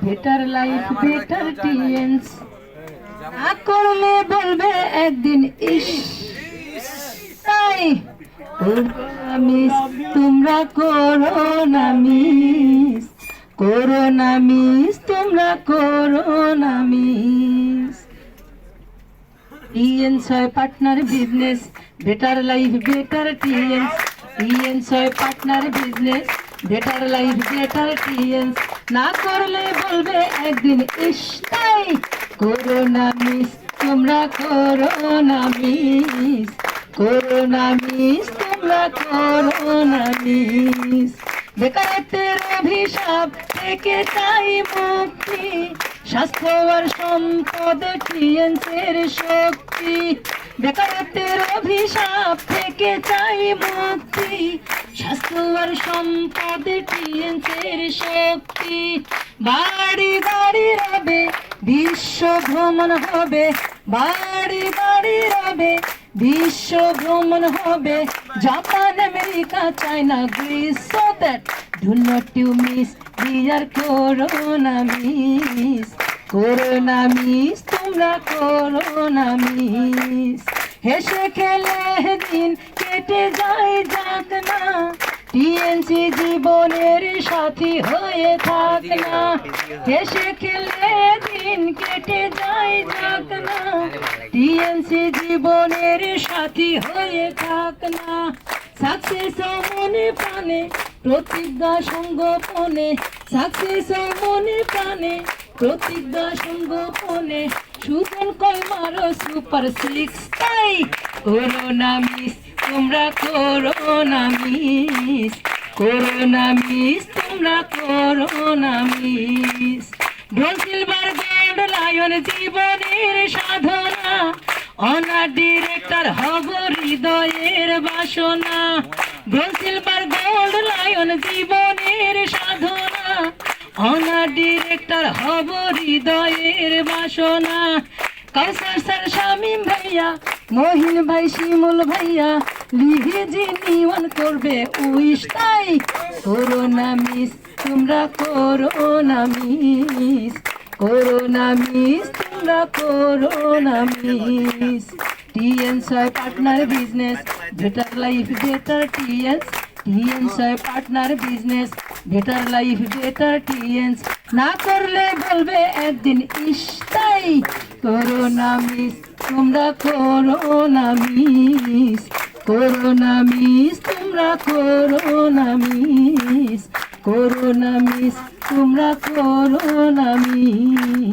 better life better TNS না করলে বলবে একদিন ইস তাই মিস তোমরা করো না মিস তোমরা করো না মিস টিএনস হয় partner business better life better TNS TNS হয় partner business better life better TNS না করলে বলবে একদিন ইস তাই করো না মিস তোমরা করো না মিস তোমরা করো না মিস বেকারত্বের অভিশাপ থেকে চাই মুক্তি স্বাস্থ্য আর সম্পদ টিএনসের শক্তি বেকারত্বের অভিশাপ থেকে চাই মুক্তি স্বাস্থ্য আর সম্পদ টিএনসের শক্তি বাড়ি বাড়ি রবে বিশ্ব ভ্রমণ হবে বাড়ি বাড়ি রবে বিশ্ব ভ্রমণ হবে Japan America China Greece so that do not you miss we are corona miss তোমরা করোনা মিস হেসে খেলে দিন কেটে যায় যাক না টিএনসি জীবনের সাথী হয়ে থাক না হেসে খেলে দিন কেটে যায় যাক না টিএনসি জীবনের সাথী হয়ে থাক না সাকসেস মনে প্রাণে প্রতিজ্ঞা সঙ্গোপনে সাকসেস মনে প্রাণে প্রতিজ্ঞা সঙ্গোপনে সুজন কয় মারো সুপার সিক্স তাই করোনা মিস তোমরা করোনা মিস তোমরা করোনা miss bronze silver gold lion জীবনের সাধনা অনার ডিরেক্টর হব হৃদয়ের বাসনা ব্রোঞ্জ সিলভার গোল্ড লায়ন জীবনের সাধনা অনার ডিরেক্টর হব হৃদয়ের বাসনা কাউসার স্যার শামীম ভাইয়া মহিন ভাই শিমুল ভাইয়া লিখে জিনিওয়ান করবে উইশ তাই করোনা মিস তোমরা করোনা মিস তোমরা করোনা মিস টিএনস হয় partner business better life better TNS হয় partner business better life better TNS না করলে বলবে একদিন ইস তাই করোনা মিস তোমরা করোনা মিস তোমরা করোনা মিস তোমরা করোনা মিস